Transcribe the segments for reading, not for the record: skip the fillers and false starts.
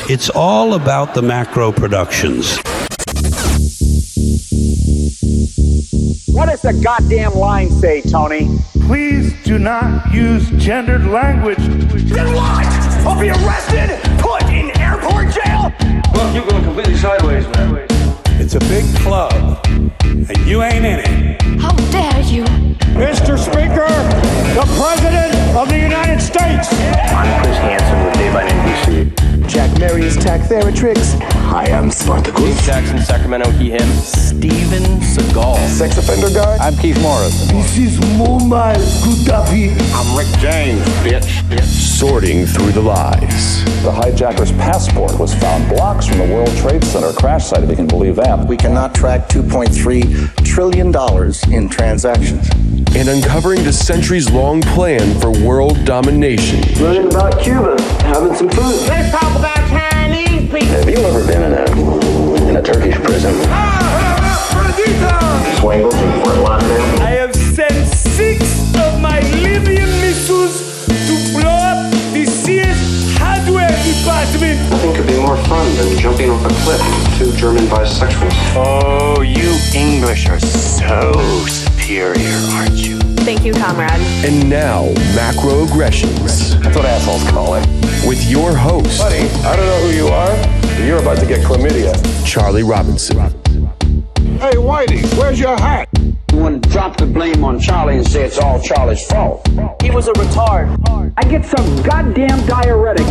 It's all about the Macro Productions. What does the goddamn line say, Tony? Please do not use gendered language. Then what? I'll be arrested, put in airport jail? Well, you're going completely sideways, man. It's a big club, and you ain't in it. How dare you? Mr. Speaker, the President of the United States. I'm Chris Hansen with Dave on NBC. Jack Marius Tack-Theratrix. Hi, I'm Spartacus. Jackson, Sacramento, he, him. Steven Seagal. Sex offender guy. I'm Keith Morris. This is Muammar Gaddafi. I'm Rick James, bitch. Sorting through the lies. The hijacker's passport was found blocks from the World Trade Center crash site, if you can believe that. We cannot track $2.3 trillion in transactions. And uncovering the centuries-long plan for world domination. Learning about Cuba, having some food. Let's talk about Chinese people. Have you ever been in a Turkish prison? Swangles in Fort Lauderdale? I have sent 6 of my Libyan missiles to blow up the CS hardware department. Nothing could be more fun than jumping off a cliff with 2 German bisexuals. Oh, you English are so superior, aren't you? Thank you, comrade. And now, Macroaggressions. That's what assholes call it. With your host, Buddy, I don't know who you are, but you're about to get chlamydia. Charlie Robinson. Hey, Whitey, where's your hat? You want to drop the blame on Charlie and say it's all Charlie's fault. He was a retard. I get some goddamn diuretic.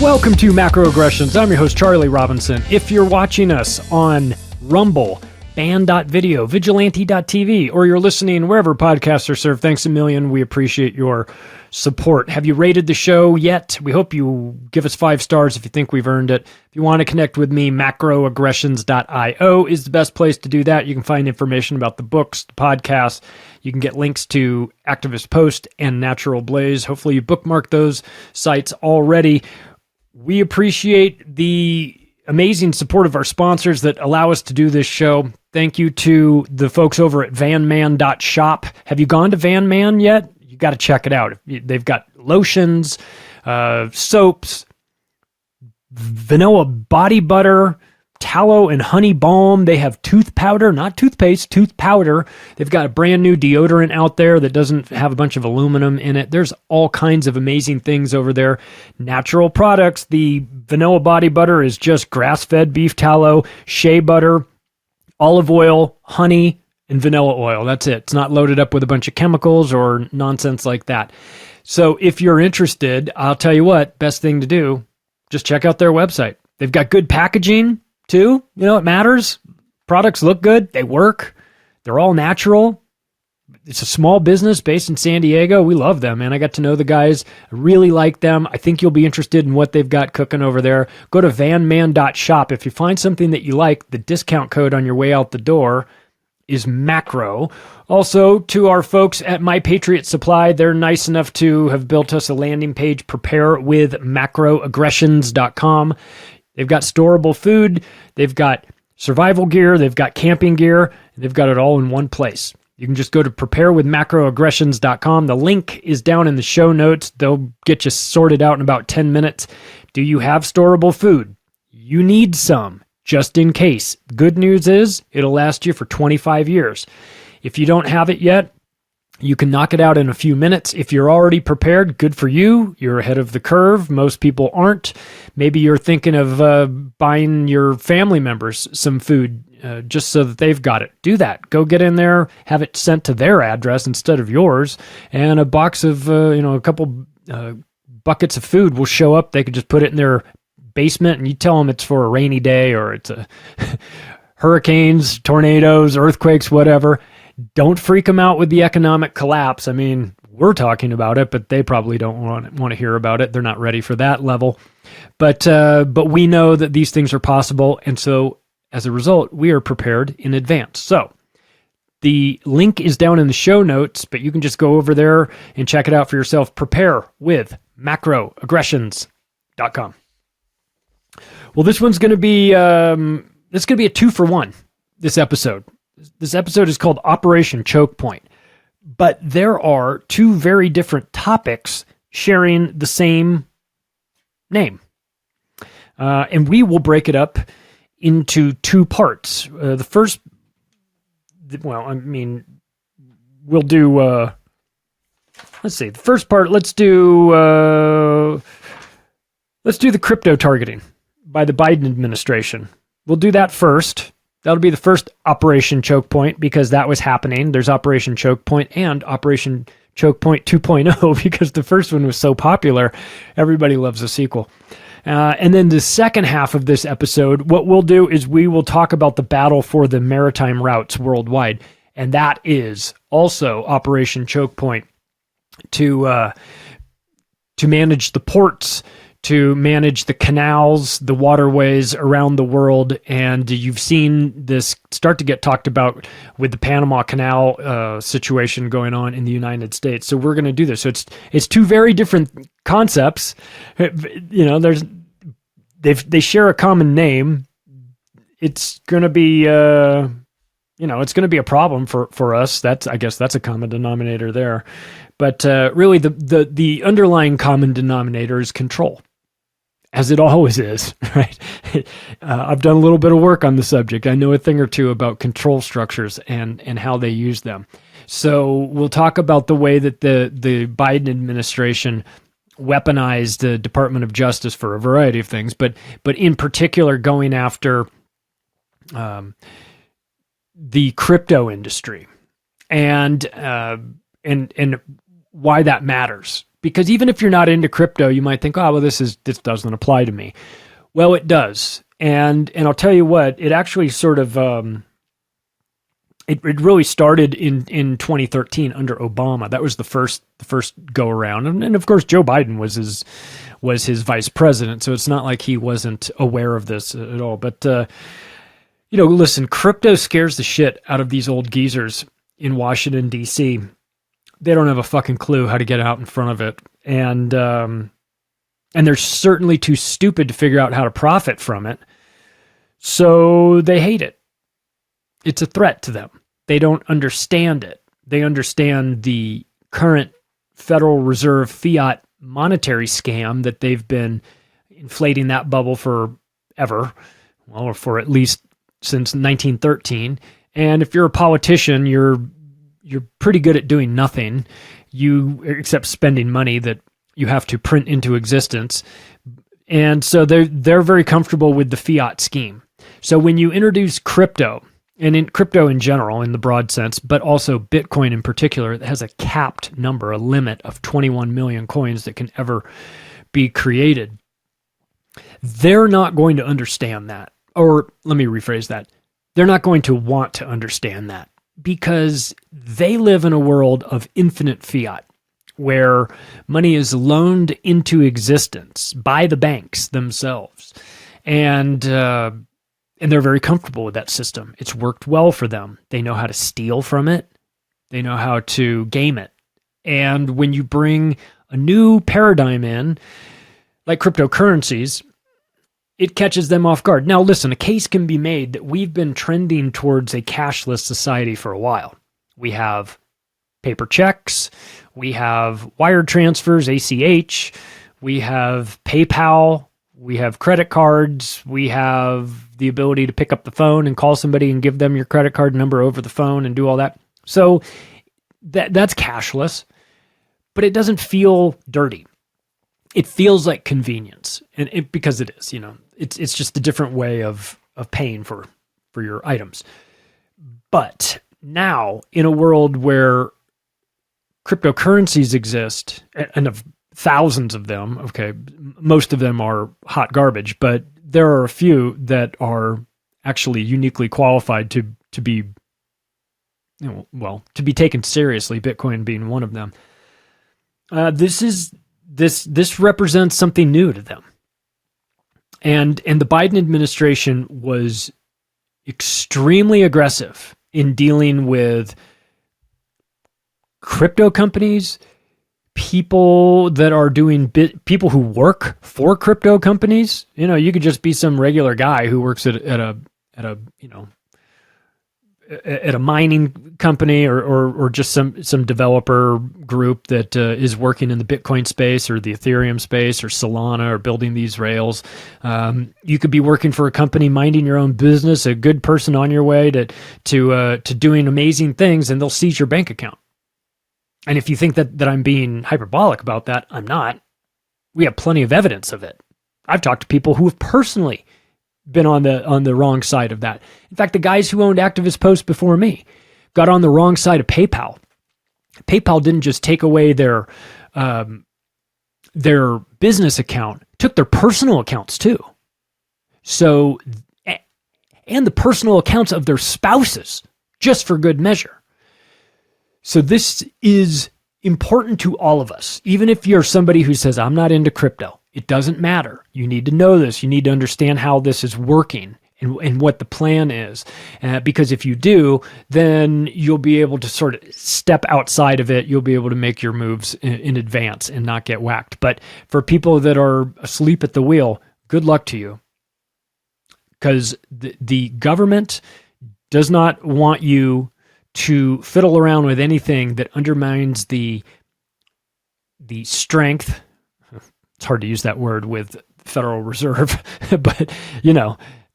Welcome to Macroaggressions. I'm your host, Charlie Robinson. If you're watching us on Rumble, Band.video, Vigilante.tv, or you're listening wherever podcasts are served, thanks a million. We appreciate your support. Have you rated the show yet? We hope you give us 5 stars if you think we've earned it. If you want to connect with me, macroaggressions.io is the best place to do that. You can find information about the books, the podcasts. You can get links to Activist Post and Natural Blaze. Hopefully you bookmark those sites already. We appreciate the amazing support of our sponsors that allow us to do this show. Thank you to the folks over at vanman.shop. Have you gone to Van Man yet? You got to check it out. They've got lotions, soaps, vanilla body butter, tallow and honey balm. They have tooth powder, not toothpaste, tooth powder. They've got a brand new deodorant out there that doesn't have a bunch of aluminum in it. There's all kinds of amazing things over there. Natural products. The vanilla body butter is just grass-fed beef tallow, shea butter, olive oil, honey, and vanilla oil. That's it. It's not loaded up with a bunch of chemicals or nonsense like that. So if you're interested, I'll tell you what, best thing to do, just check out their website. They've got good packaging too. You know, it matters. Products look good. They work. They're all natural. It's a small business based in San Diego. We love them, man. I got to know the guys. I really like them. I think you'll be interested in what they've got cooking over there. Go to vanman.shop. If you find something that you like, the discount code on your way out the door is macro. Also, to our folks at My Patriot Supply, they're nice enough to have built us a landing page, preparewithmacroaggressions.com. They've got storable food, they've got survival gear, they've got camping gear, and they've got it all in one place. You can just go to preparewithmacroaggressions.com. The link is down in the show notes. They'll get you sorted out in about 10 minutes. Do you have storable food? You need some, just in case. Good news is it'll last you for 25 years. If you don't have it yet, you can knock it out in a few minutes. If you're already prepared, good for you. You're ahead of the curve. Most people aren't. Maybe you're thinking of buying your family members some food just so that they've got it. Do that. Go get in there, have it sent to their address instead of yours, and a box of, a couple buckets of food will show up. They could just put it in their basement, and you tell them it's for a rainy day or it's a hurricanes, tornadoes, earthquakes, whatever. Don't freak them out with the economic collapse. I mean, we're talking about it, but they probably don't want to hear about it. They're not ready for that level. But we know that these things are possible, and so as a result, we are prepared in advance. So the link is down in the show notes, but you can just go over there and check it out for yourself. Prepare with macroaggressions.com. Well, this one's going to be a 2-for-1. this episode. This episode is called Operation Choke Point, but there are two very different topics sharing the same name. And we will break it up into two parts. The first, we'll do, let's see, the first part, let's do the crypto targeting by the Biden administration. We'll do that first. That'll be the first Operation Choke Point because that was happening. There's Operation Choke Point and Operation Choke Point 2.0 because the first one was so popular. Everybody loves a sequel. And then the second half of this episode, what we'll do is we will talk about the battle for the maritime routes worldwide. And that is also Operation Choke Point to manage the ports, to manage the canals, the waterways around the world. And you've seen this start to get talked about with the Panama Canal situation going on in the United States. So we're going to do this. So it's two very different concepts. You know, they share a common name. It's going to be, it's going to be a problem for us. I guess that's a common denominator there. But really the underlying common denominator is control. As it always is, right? I've done a little bit of work on the subject. I know a thing or two about control structures and how they use them. So we'll talk about the way that the Biden administration weaponized the Department of Justice for a variety of things, but in particular going after the crypto industry and why that matters. Because even if you're not into crypto, you might think, oh, well, this doesn't apply to me. Well, it does. And I'll tell you what, it actually sort of, it really started in 2013 under Obama. That was the first go around. And of course, Joe Biden was his vice president. So it's not like he wasn't aware of this at all. But, listen, crypto scares the shit out of these old geezers in Washington, D.C. They don't have a fucking clue how to get out in front of it. And they're certainly too stupid to figure out how to profit from it. So they hate it. It's a threat to them. They don't understand it. They understand the current Federal Reserve fiat monetary scam that they've been inflating that bubble forever. Well, or for at least since 1913. And if you're a politician, you're pretty good at doing nothing, except spending money that you have to print into existence. And so they're very comfortable with the fiat scheme. So when you introduce crypto, and in crypto in general, in the broad sense, but also Bitcoin in particular, that has a capped number, a limit of 21 million coins that can ever be created, they're not going to understand that. Or let me rephrase that. They're not going to want to understand that. Because they live in a world of infinite fiat, where money is loaned into existence by the banks themselves. And they're very comfortable with that system. It's worked well for them. They know how to steal from it. They know how to game it. And when you bring a new paradigm in, like cryptocurrencies, it catches them off guard. Now, listen, a case can be made that we've been trending towards a cashless society for a while. We have paper checks, we have wire transfers, ACH, we have PayPal, we have credit cards, we have the ability to pick up the phone and call somebody and give them your credit card number over the phone and do all that. So that's cashless, but it doesn't feel dirty. It feels like convenience, and because it is, it's just a different way of paying for your items. But now, in a world where cryptocurrencies exist, and of thousands of them, okay, most of them are hot garbage, but there are a few that are actually uniquely qualified to be, to be taken seriously, Bitcoin being one of them. This represents something new to them. And the Biden administration was extremely aggressive in dealing with crypto companies, people that are doing people who work for crypto companies. You could just be some regular guy who works at a at a mining company or just some developer group that is working in the Bitcoin space or the Ethereum space or Solana or building these rails. You could be working for a company minding your own business, a good person on your way to doing amazing things, and they'll seize your bank account. And if you think that I'm being hyperbolic about that, I'm not. We have plenty of evidence of it. I've talked to people who have personally been on the wrong side of that. In fact, the guys who owned Activist Post before me got on the wrong side of PayPal. PayPal didn't just take away their business account, took their personal accounts too. So, and the personal accounts of their spouses, just for good measure. So this is important to all of us. Even if you're somebody who says, I'm not into crypto, it doesn't matter. You need to know this. You need to understand how this is working and what the plan is. Because if you do, then you'll be able to sort of step outside of it. You'll be able to make your moves in advance and not get whacked. But for people that are asleep at the wheel, good luck to you. Because the government does not want you to fiddle around with anything that undermines the strength. It's hard to use that word with Federal Reserve, but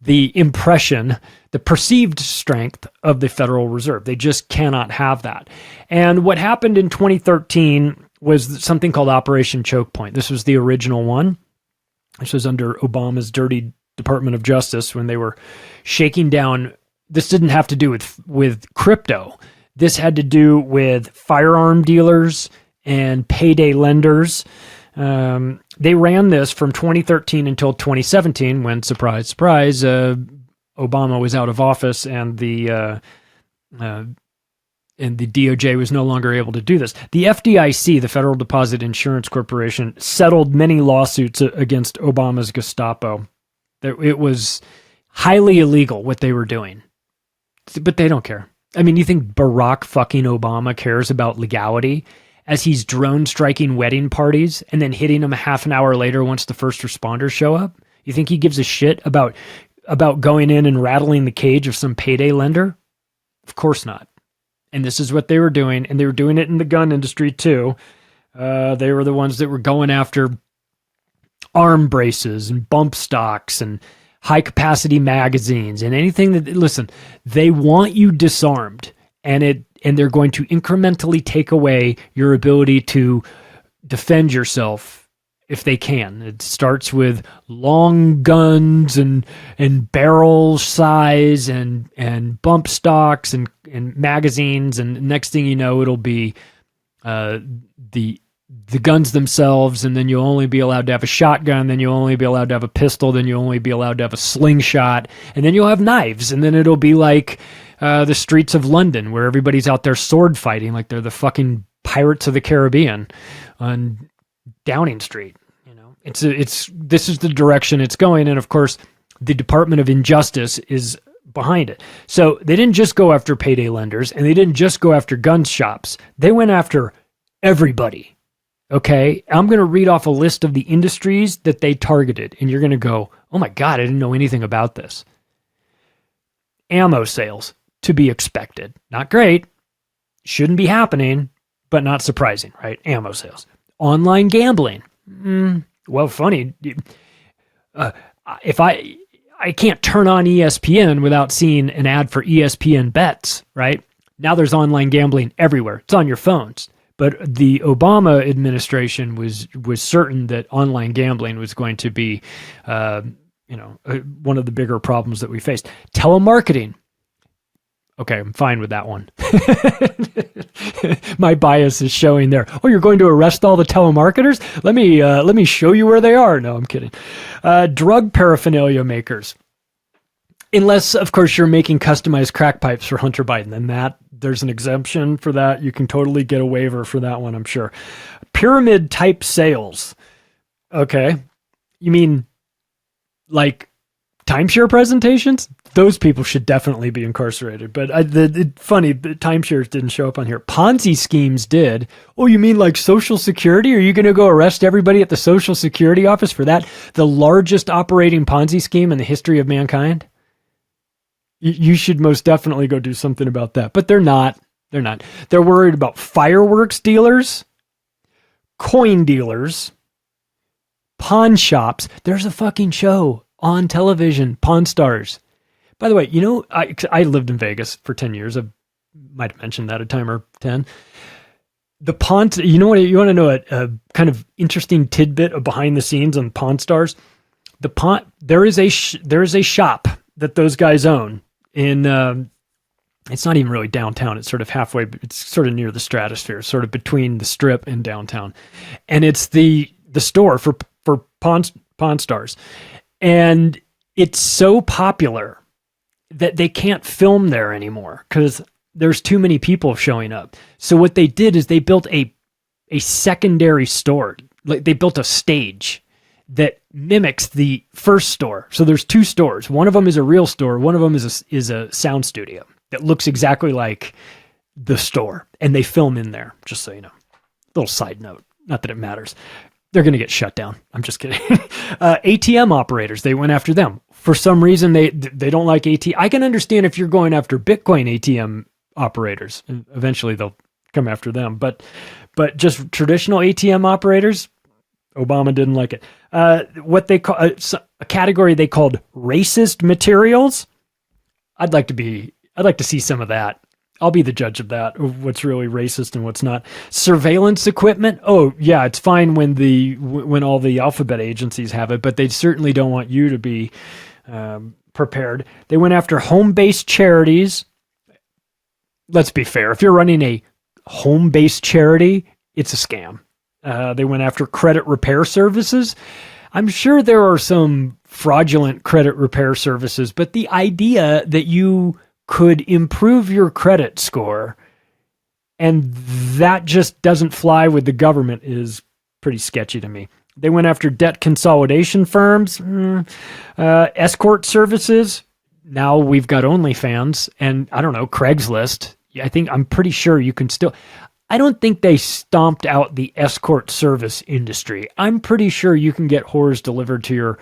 the impression, the perceived strength of the Federal Reserve. They just cannot have that. And what happened in 2013 was something called Operation Choke Point. This was the original one. This was under Obama's dirty Department of Justice when they were shaking down. This didn't have to do with crypto. This had to do with firearm dealers and payday lenders. They ran this from 2013 until 2017 when, surprise, surprise, Obama was out of office and the DOJ was no longer able to do this. The FDIC, the Federal Deposit Insurance Corporation, settled many lawsuits against Obama's Gestapo. It was highly illegal what they were doing, but they don't care. I mean, you think Barack fucking Obama cares about legality as he's drone striking wedding parties and then hitting them a half an hour later once the first responders show up? You think he gives a shit about going in and rattling the cage of some payday lender? Of course not. And this is what they were doing, and they were doing it in the gun industry too. They were the ones that were going after arm braces and bump stocks and high-capacity magazines and anything that, listen, they want you disarmed, and they're going to incrementally take away your ability to defend yourself if they can. It starts with long guns and barrel size and bump stocks and magazines, and next thing you know, it'll be the guns themselves, and then you'll only be allowed to have a shotgun, then you'll only be allowed to have a pistol, then you'll only be allowed to have a slingshot, and then you'll have knives, and then it'll be like the streets of London where everybody's out there sword fighting like they're the fucking Pirates of the Caribbean on Downing Street. This is the direction it's going, and of course the Department of Injustice is behind it. So they didn't just go after payday lenders, and they didn't just go after gun shops. They went after everybody. Okay, I'm going to read off a list of the industries that they targeted, and you're going to go, oh my God, I didn't know anything about this. Ammo sales, to be expected. Not great. Shouldn't be happening, but not surprising, right? Ammo sales. Online gambling. Well, funny. If I can't turn on ESPN without seeing an ad for ESPN bets, right? Now there's online gambling everywhere. It's on your phones. But the Obama administration was certain that online gambling was going to be, one of the bigger problems that we faced. Telemarketing. Okay, I'm fine with that one. My bias is showing there. Oh, you're going to arrest all the telemarketers? Let me show you where they are. No, I'm kidding. Drug paraphernalia makers. Unless, of course, you're making customized crack pipes for Hunter Biden, then there's an exemption for that. You can totally get a waiver for that one, I'm sure. Pyramid type sales. Okay. You mean like timeshare presentations? Those people should definitely be incarcerated. But funny, the timeshares didn't show up on here. Ponzi schemes did. Oh, you mean like Social Security? Are you going to go arrest everybody at the Social Security office for that? The largest operating Ponzi scheme in the history of mankind? You should most definitely go do something about that. But they're not. They're not. They're worried about fireworks dealers, coin dealers, pawn shops. There's a fucking show on television, Pawn Stars. By the way, you know, I lived in Vegas for 10 years. I might have mentioned that a time or 10. The Pawn, you know what, you want to know a kind of interesting tidbit of behind the scenes on Pawn Stars? There is a shop that those guys own in, it's not even really downtown. It's sort of halfway, it's sort of near the Stratosphere, sort of between the Strip and downtown. And it's the store for Pawn Stars. And it's so popular that they can't film there anymore because there's too many people showing up. So what they did is they built a secondary store. Like they built a stage that mimics the first store. So there's two stores. One of them is a real store. One of them is a sound studio that looks exactly like the store. And they film in there, just so you know. Little side note. Not that it matters. They're going to get shut down. I'm just kidding. ATM operators, they went after them. For some reason, they don't like ATM. I can understand if you're going after Bitcoin ATM operators. And eventually, they'll come after them. But just traditional ATM operators, Obama didn't like it. What they call a category they called racist materials. I'd like to see some of that. I'll be the judge of that, of what's really racist and what's not. Surveillance equipment. Oh yeah, it's fine when all the alphabet agencies have it, but they certainly don't want you to be prepared. They went after home-based charities. Let's be fair. If you're running a home-based charity, it's a scam. They went after credit repair services. I'm sure there are some fraudulent credit repair services, but the idea that you could improve your credit score and that just doesn't fly with the government is pretty sketchy to me. They went after debt consolidation firms, escort services. Now we've got OnlyFans and I don't know, Craigslist. I'm pretty sure you can still... I don't think they stomped out the escort service industry. I'm pretty sure you can get whores delivered to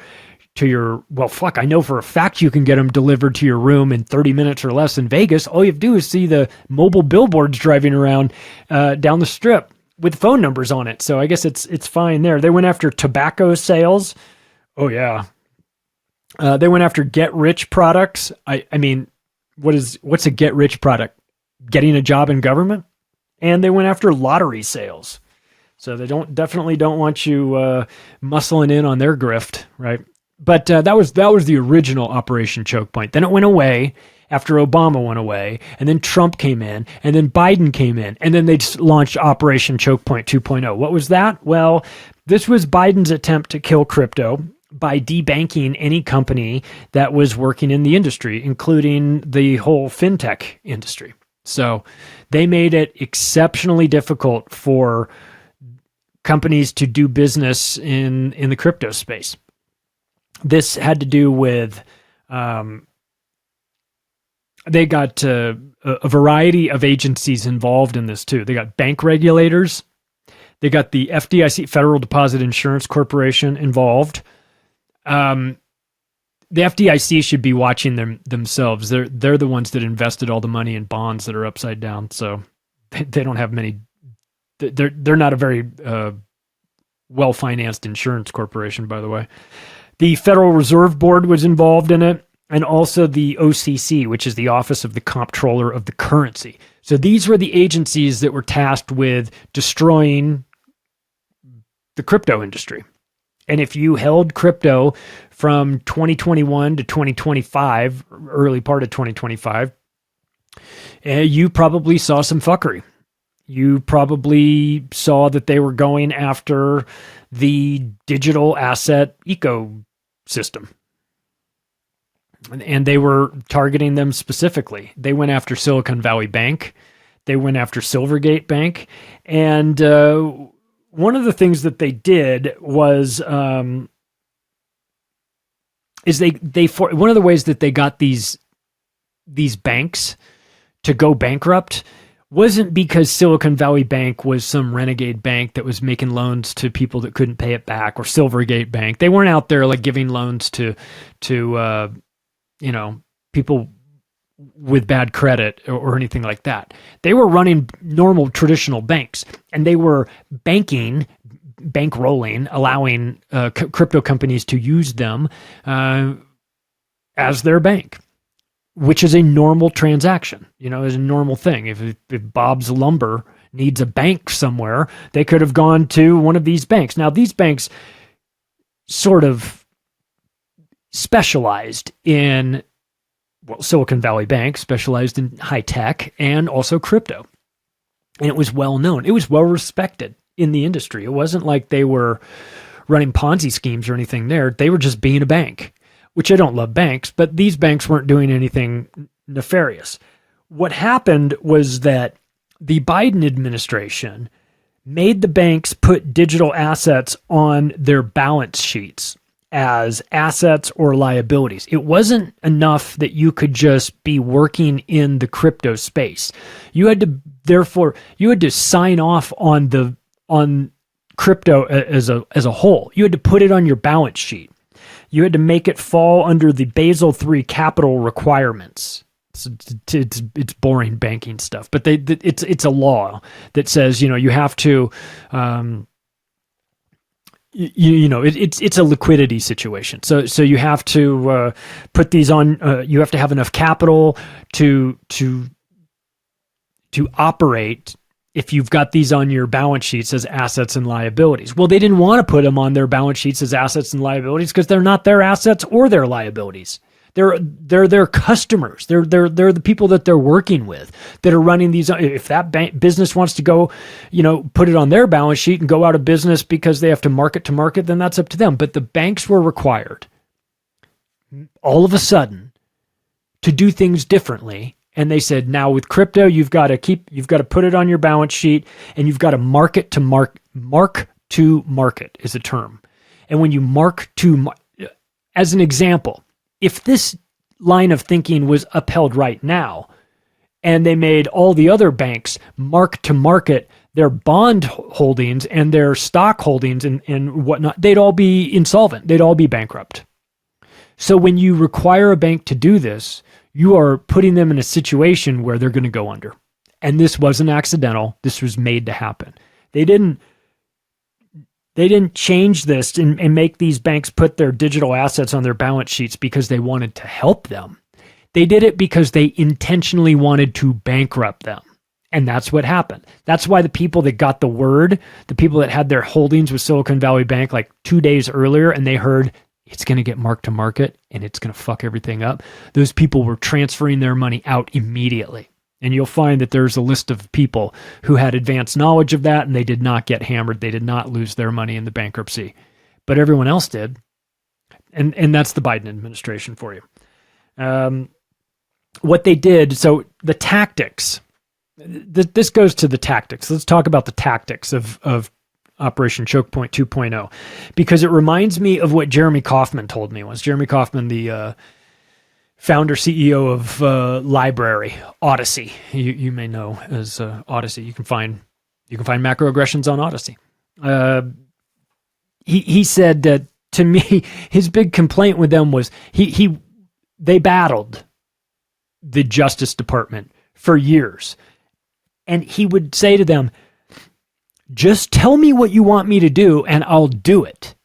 your, well, fuck, I know for a fact you can get them delivered to your room in 30 minutes or less in Vegas. All you have to do is see the mobile billboards driving around down the Strip with phone numbers on it. So I guess it's fine there. They went after tobacco sales. Oh, yeah. They went after get-rich products. I mean, what's a get-rich product? Getting a job in government? And they went after lottery sales. So they definitely don't want you muscling in on their grift, right? But that was the original Operation Choke Point. Then it went away after Obama went away, and then Trump came in, and then Biden came in, and then they launched Operation Choke Point 2.0. What was that? Well, this was Biden's attempt to kill crypto by debanking any company that was working in the industry, including the whole fintech industry. So they made it exceptionally difficult for companies to do business in the crypto space. This had to do with, they got a variety of agencies involved in this too. They got bank regulators. They got the FDIC, Federal Deposit Insurance Corporation, involved. The FDIC should be watching themselves. They're the ones that invested all the money in bonds that are upside down. So they don't have many. They're not a very well-financed insurance corporation, by the way. The Federal Reserve Board was involved in it, and also the OCC, which is the Office of the Comptroller of the Currency. So these were the agencies that were tasked with destroying the crypto industry. And if you held crypto from 2021 to 2025, early part of 2025, you probably saw some fuckery. You probably saw that they were going after the digital asset ecosystem. And they were targeting them specifically. They went after Silicon Valley Bank. They went after Silvergate Bank. And one of the things that they did was, one of the ways that they got these banks to go bankrupt wasn't because Silicon Valley Bank was some renegade bank that was making loans to people that couldn't pay it back, or Silvergate Bank. They weren't out there like giving loans to people with bad credit or anything like that. They were running normal traditional banks, and they were bankrolling, allowing crypto companies to use them as their bank, which is a normal transaction, is a normal thing. If Bob's Lumber needs a bank somewhere, they could have gone to one of these banks. Now, these banks sort of specialized in, Silicon Valley Bank specialized in high tech and also crypto. And it was well known. It was well respected in the industry. It wasn't like they were running Ponzi schemes or anything there. They were just being a bank, which I don't love banks, but these banks weren't doing anything nefarious. What happened was that the Biden administration made the banks put digital assets on their balance sheets as assets or liabilities. It wasn't enough that you could just be working in the crypto space. You had to sign off on crypto as a whole. You had to put it on your balance sheet. You had to make it fall under the Basel III capital requirements. It's boring banking stuff, but it's a law that says you have to it's a liquidity situation. So you have to put these on. You have to have enough capital to operate. If you've got these on your balance sheets as assets and liabilities. Well, they didn't want to put them on their balance sheets as assets and liabilities because they're not their assets or their liabilities. They're their customers. They're the people that they're working with that are running these. If that business wants to go, put it on their balance sheet and go out of business because they have to market, then that's up to them. But the banks were required all of a sudden to do things differently. And they said, now with crypto, you've got to put it on your balance sheet, and you've got to mark to market is a term. And when you as an example, if this line of thinking was upheld right now, and they made all the other banks mark to market their bond holdings and their stock holdings and whatnot, they'd all be insolvent. They'd all be bankrupt. So when you require a bank to do this, you are putting them in a situation where they're going to go under. And this wasn't accidental. This was made to happen. They didn't change this and make these banks put their digital assets on their balance sheets because they wanted to help them. They did it because they intentionally wanted to bankrupt them. And that's what happened. That's why the people that got the word, the people that had their holdings with Silicon Valley Bank like 2 days earlier, and they heard it's going to get marked to market and it's going to fuck everything up, those people were transferring their money out immediately. And you'll find that there's a list of people who had advanced knowledge of that, and they did not get hammered. They did not lose their money in the bankruptcy, but everyone else did. And that's the Biden administration for you. What they did, so the tactics, this goes to the tactics. Let's talk about the tactics of Operation Choke Point 2.0, because it reminds me of what Jeremy Kauffman told me once. Jeremy Kauffman, the founder, CEO of Library, Odyssey. You may know as Odyssey. You can find macroaggressions on Odyssey. He said that to me, his big complaint with them was they battled the Justice Department for years, and he would say to them, just tell me what you want me to do and I'll do it.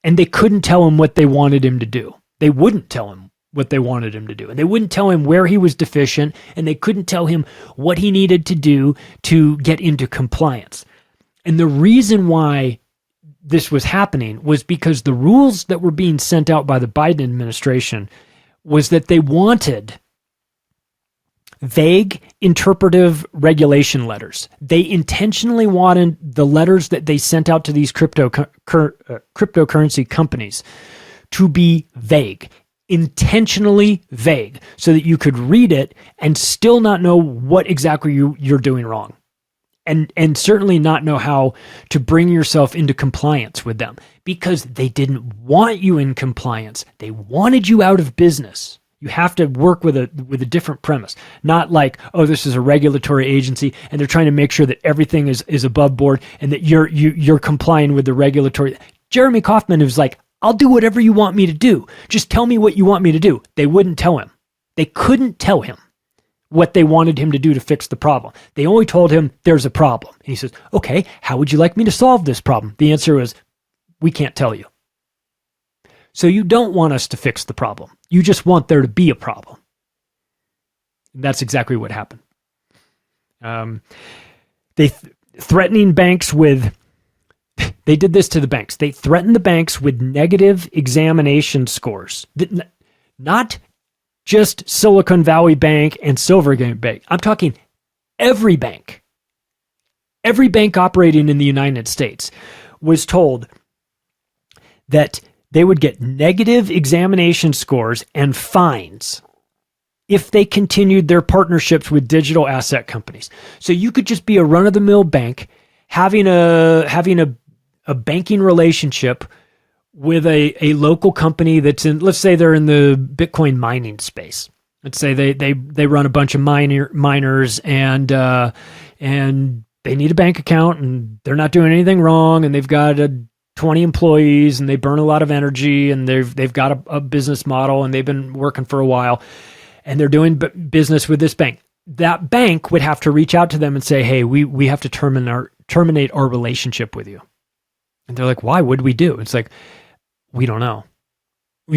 And they couldn't tell him what they wanted him to do. They wouldn't tell him what they wanted him to do. And they wouldn't tell him where he was deficient, and they couldn't tell him what he needed to do to get into compliance. And the reason why this was happening was because the rules that were being sent out by the Biden administration was that they wanted vague interpretive regulation letters. They intentionally wanted the letters that they sent out to these cryptocurrency companies to be vague, intentionally vague, so that you could read it and still not know what exactly you're doing wrong. And certainly not know how to bring yourself into compliance with them, because they didn't want you in compliance. They wanted you out of business. You have to work with a different premise, not like, oh, this is a regulatory agency and they're trying to make sure that everything is above board and that you're complying with the regulatory. Jeremy Kauffman was like, I'll do whatever you want me to do. Just tell me what you want me to do. They wouldn't tell him. They couldn't tell him what they wanted him to do to fix the problem. They only told him there's a problem. And he says, okay, how would you like me to solve this problem? The answer was, we can't tell you. So you don't want us to fix the problem. You just want there to be a problem. And that's exactly what happened. Threatening banks with, they did this to the banks. They threatened the banks with negative examination scores. Not just Silicon Valley Bank and Silvergate Bank. I'm talking every bank. Every bank operating in the United States was told that they would get negative examination scores and fines if they continued their partnerships with digital asset companies. So you could just be a run-of-the-mill bank having a banking relationship with a local company that's in, let's say they're in the Bitcoin mining space. Let's say they run a bunch of miners and they need a bank account and they're not doing anything wrong and they've got 20 employees and they burn a lot of energy and they've got a business model and they've been working for a while and they're doing business with this bank. That bank would have to reach out to them and say, hey, we have to terminate our relationship with you. And they're like, why would we do? It's like, we don't know.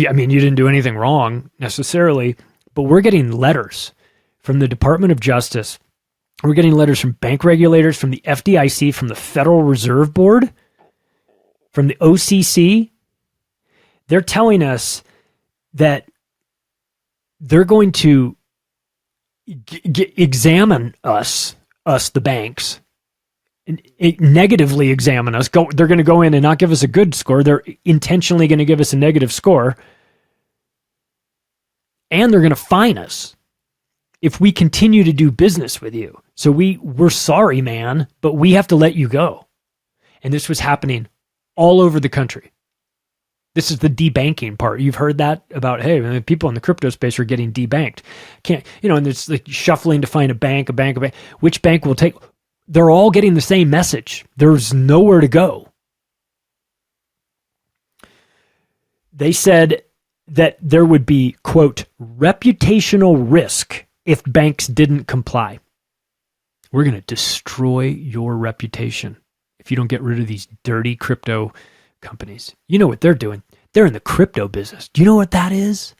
I mean, you didn't do anything wrong necessarily, but we're getting letters from the Department of Justice. We're getting letters from bank regulators, from the FDIC, from the Federal Reserve Board, from the OCC. They're telling us that they're going to examine us, the banks, and negatively examine us. They're going to go in and not give us a good score. They're intentionally going to give us a negative score. And they're going to fine us if we continue to do business with you. So we're sorry, man, but we have to let you go. And this was happening all over the country. This is the debanking part. You've heard that about, hey, people in the crypto space are getting debanked. And it's like shuffling to find a bank. Which bank will take? They're all getting the same message. There's nowhere to go. They said that there would be, quote, reputational risk if banks didn't comply. We're going to destroy your reputation if you don't get rid of these dirty crypto companies. You know what they're doing? They're in the crypto business. Do you know what that is?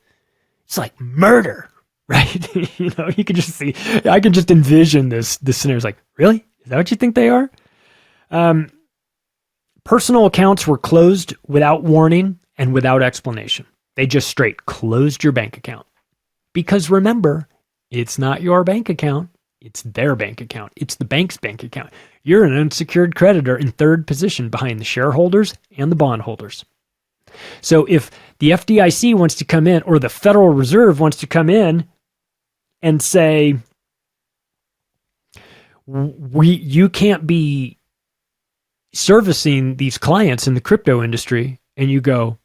It's like murder, right? You can just see, I can just envision this scenario. It's like, really? Is that what you think they are? Personal accounts were closed without warning and without explanation. They just straight closed your bank account. Because remember, it's not your bank account. It's their bank account. It's the bank's bank account. You're an unsecured creditor in third position behind the shareholders and the bondholders. So if the FDIC wants to come in or the Federal Reserve wants to come in and say, you can't be servicing these clients in the crypto industry, and you go,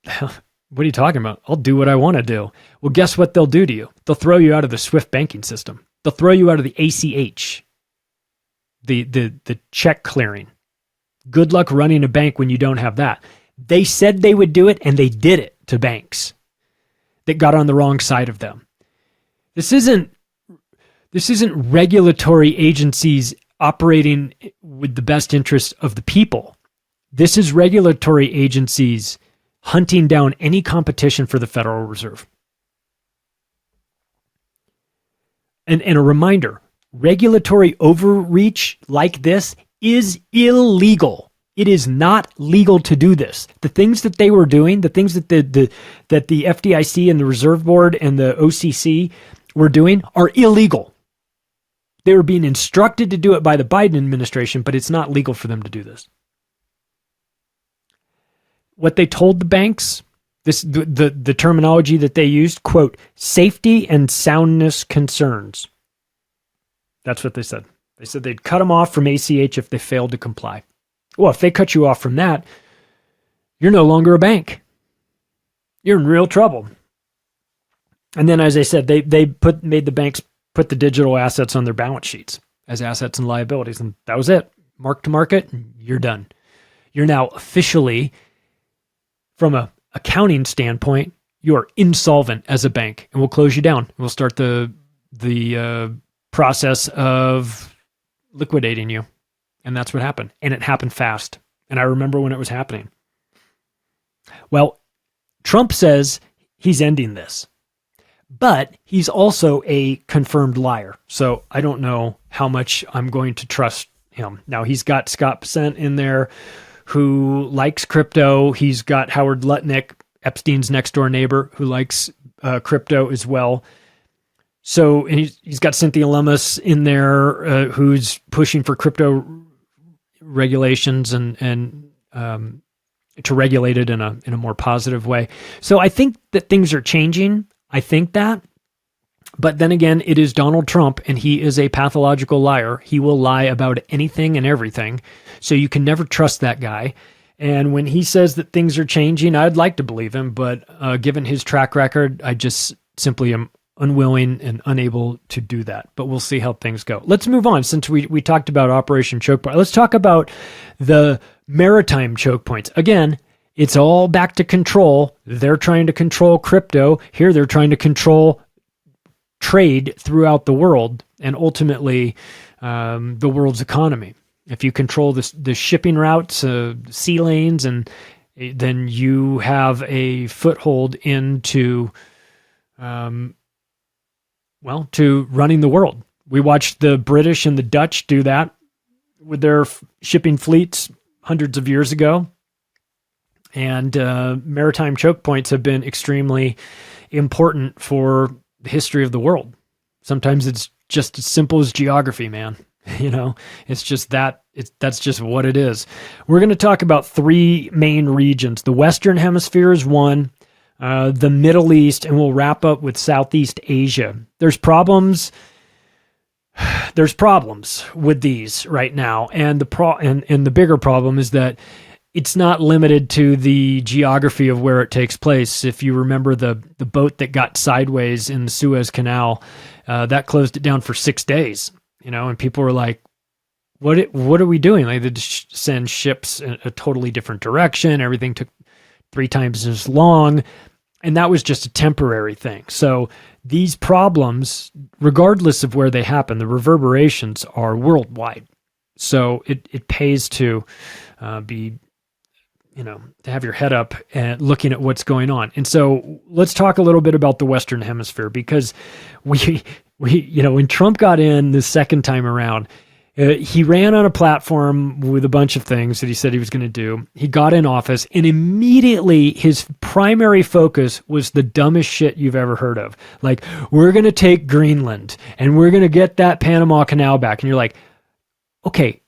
what are you talking about? I'll do what I want to do. Well, guess what they'll do to you? They'll throw you out of the SWIFT banking system. They'll throw you out of the ACH, the check clearing. Good luck running a bank when you don't have that. They said they would do it, and they did it to banks that got on the wrong side of them. This isn't regulatory agencies operating with the best interest of the people. This is regulatory agencies hunting down any competition for the Federal Reserve. And a reminder, regulatory overreach like this is illegal. It is not legal to do this. The things that they were doing, the things that the FDIC and the Reserve Board and the OCC were doing are illegal. They were being instructed to do it by the Biden administration, but it's not legal for them to do this. What they told the banks, the terminology that they used, quote, safety and soundness concerns. That's what they said. They said they'd cut them off from ACH if they failed to comply. Well, if they cut you off from that, you're no longer a bank. You're in real trouble. And then, as I said, they made the banks put the digital assets on their balance sheets as assets and liabilities, and that was it. Mark to market, you're done. You're now officially, from a accounting standpoint, you are insolvent as a bank, and we'll close you down. We'll start the process of liquidating you. And that's what happened. And it happened fast. And I remember when it was happening. Well, Trump says he's ending this, but he's also a confirmed liar. So I don't know how much I'm going to trust him. Now, he's got Scott Bessent in there who likes crypto. He's got Howard Lutnick, Epstein's next door neighbor, who likes crypto as well. So, and he's got Cynthia Lummis in there who's pushing for crypto regulations and to regulate it in a more positive way. So I think that things are changing. I think that. But then again, it is Donald Trump, and he is a pathological liar. He will lie about anything and everything. So you can never trust that guy. And when he says that things are changing, I'd like to believe him. But given his track record, I just simply am unwilling and unable to do that. But we'll see how things go. Let's move on. Since we talked about Operation Choke Point, let's talk about the maritime choke points. Again, it's all back to control. They're trying to control crypto. Here they're trying to control trade throughout the world and ultimately the world's economy. If you control the shipping routes, sea lanes, and then you have a foothold into to running the world. We watched the British and the Dutch do that with their shipping fleets hundreds of years ago. And maritime choke points have been extremely important for the history of the world. Sometimes it's just as simple as geography, man. You know, it's just that. That's just what it is. We're going to talk about three main regions. The Western Hemisphere is one, the Middle East, and we'll wrap up with Southeast Asia. There's problems with these right now, and the bigger problem is that it's not limited to the geography of where it takes place. If you remember the boat that got sideways in the Suez Canal, that closed it down for 6 days. You know, and people were like, "What are we doing?" Like, they just send ships in a totally different direction. Everything took 3 times as long, and that was just a temporary thing. So these problems, regardless of where they happen, the reverberations are worldwide. So it pays to be, to have your head up and looking at what's going on. And so let's talk a little bit about the Western Hemisphere, because we when Trump got in the second time around, he ran on a platform with a bunch of things that he said he was going to do. He got in office, and immediately his primary focus was the dumbest shit you've ever heard of. Like, we're going to take Greenland and we're going to get that Panama Canal back. And you're like, okay,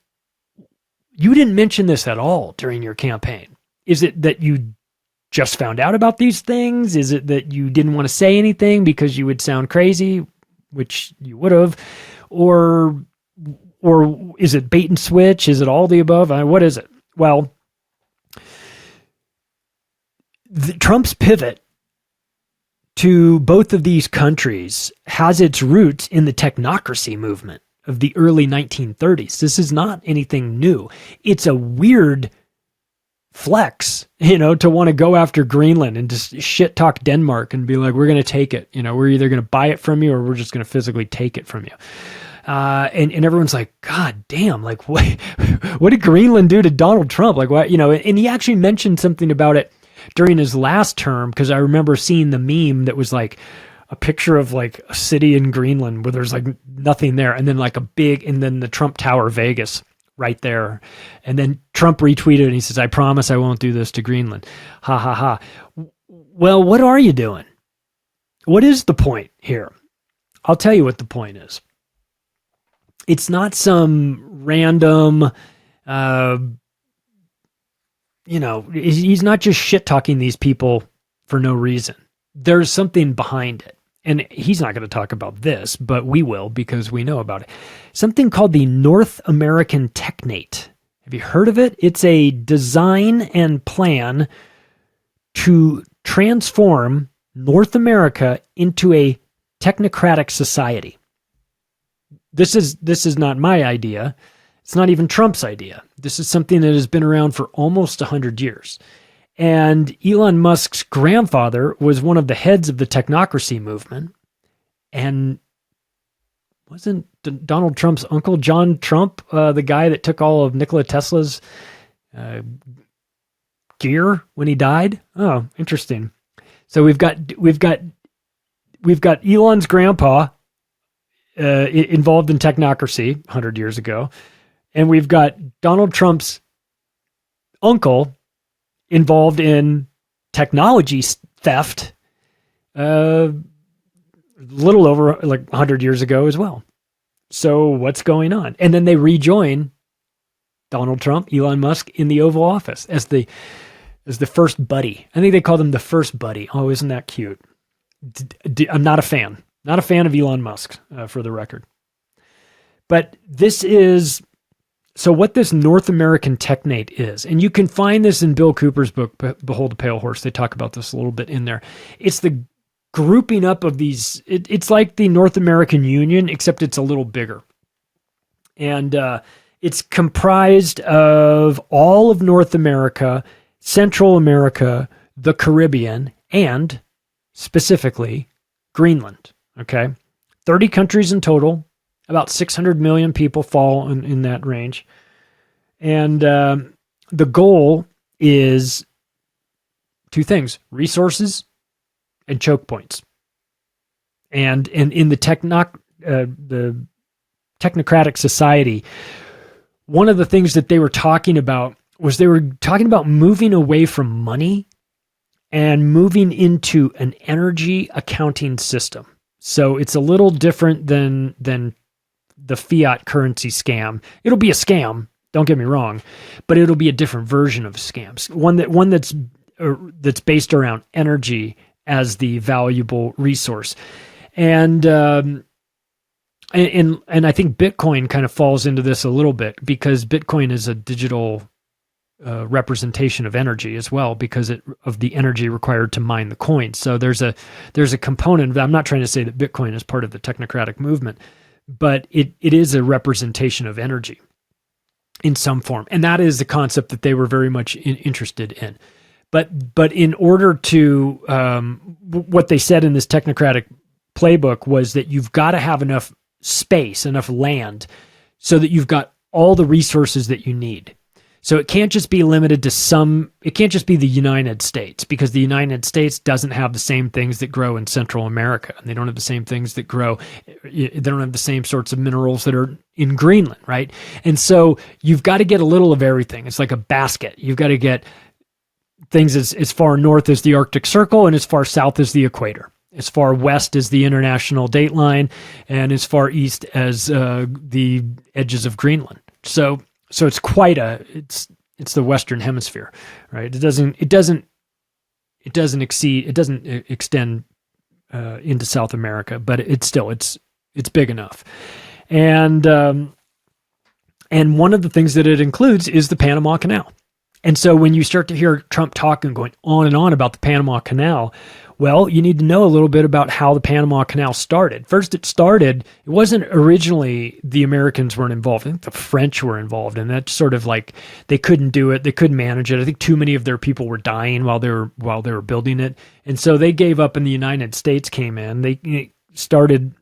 you didn't mention this at all during your campaign. Is it that you just found out about these things? Is it that you didn't want to say anything because you would sound crazy, which you would have? Or is it bait and switch? Is it all the above? What is it? Well, Trump's pivot to both of these countries has its roots in the technocracy movement of the early 1930s. This is not anything new. It's a weird flex, to want to go after Greenland and just shit talk Denmark and be like, we're going to take it. We're either going to buy it from you or we're just going to physically take it from you. And everyone's like, God damn, like, what did Greenland do to Donald Trump? Like, what, and he actually mentioned something about it during his last term, because I remember seeing the meme that was like a picture of like a city in Greenland where there's like nothing there. And then and then the Trump Tower, Vegas, right there. And then Trump retweeted and he says, I promise I won't do this to Greenland. Ha ha ha. Well, what are you doing? What is the point here? I'll tell you what the point is. It's not some random, he's not just shit talking these people for no reason. There's something behind it. And he's not going to talk about this, but we will, because we know about it. Something called the North American Technate. Have you heard of it? It's a design and plan to transform North America into a technocratic society. This is not my idea. It's not even Trump's idea. This is something that has been around for almost 100 years. And Elon Musk's grandfather was one of the heads of the technocracy movement. And wasn't Donald Trump's uncle, John Trump, the guy that took all of Nikola Tesla's gear when he died? Oh, interesting. So we've got Elon's grandpa involved in technocracy 100 years ago, and we've got Donald Trump's uncle involved in technology theft a little over like 100 years ago as well. So what's going on? And then they rejoin Donald Trump, Elon Musk in the Oval Office as the first buddy. I think they call them the first buddy. Oh, isn't that cute? I'm not a fan. Not a fan of Elon Musk, for the record. But this is... So what this North American technate is, and you can find this in Bill Cooper's book, Behold a Pale Horse. They talk about this a little bit in there. It's the grouping up of these. It's like the North American Union, except it's a little bigger. And it's comprised of all of North America, Central America, the Caribbean, and specifically Greenland. Okay, 30 countries in total. About 600 million people fall in that range. And the goal is two things: resources and choke points. And in the technocratic society, one of the things that they were talking about was they were talking about moving away from money and moving into an energy accounting system. So it's a little different than the fiat currency scam. It'll be a scam, don't get me wrong, but it'll be a different version of scams. One that's based around energy as the valuable resource. And I think Bitcoin kind of falls into this a little bit, because Bitcoin is a digital representation of energy as well, because of the energy required to mine the coins. So there's a component. I'm not trying to say that Bitcoin is part of the technocratic movement, but it is a representation of energy in some form. And that is the concept that they were very much interested in. But in order to, what they said in this technocratic playbook was that you've got to have enough space, enough land, so that you've got all the resources that you need. So it can't just be limited to it can't just be the United States, because the United States doesn't have the same things that grow in Central America. And they don't have the same things that grow. They don't have the same sorts of minerals that are in Greenland, right? And so you've got to get a little of everything. It's like a basket. You've got to get things as far north as the Arctic Circle and as far south as the equator, as far west as the international dateline, and as far east as the edges of Greenland. So it's quite it's the Western Hemisphere, right? It doesn't extend into South America, but it's big enough. And one of the things that it includes is the Panama Canal. And so when you start to hear Trump talking, going on and on about the Panama Canal, well, you need to know a little bit about how the Panama Canal started. First, it wasn't originally the Americans weren't involved. I think the French were involved, and that's sort of like they couldn't do it. They couldn't manage it. I think too many of their people were dying while they were building it. And so they gave up, and the United States came in. The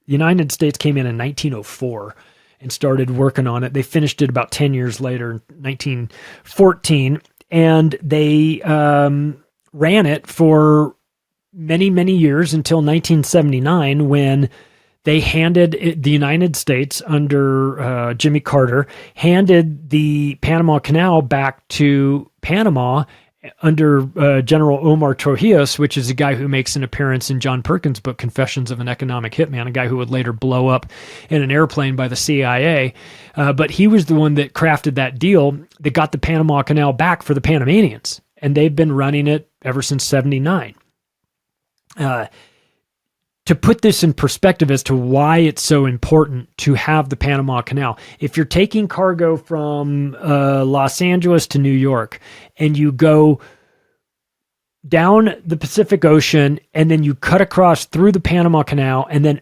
United States came in 1904 and started working on it. They finished it about 10 years later, 1914, and they ran it for many, many years until 1979, when they handed the United States under Jimmy Carter, handed the Panama Canal back to Panama under General Omar Torrijos, which is a guy who makes an appearance in John Perkins' book, Confessions of an Economic Hitman, a guy who would later blow up in an airplane by the CIA. But he was the one that crafted that deal that got the Panama Canal back for the Panamanians. And they've been running it ever since 79. To put this in perspective as to why it's so important to have the Panama Canal, if you're taking cargo from Los Angeles to New York, and you go down the Pacific Ocean, and then you cut across through the Panama Canal, and then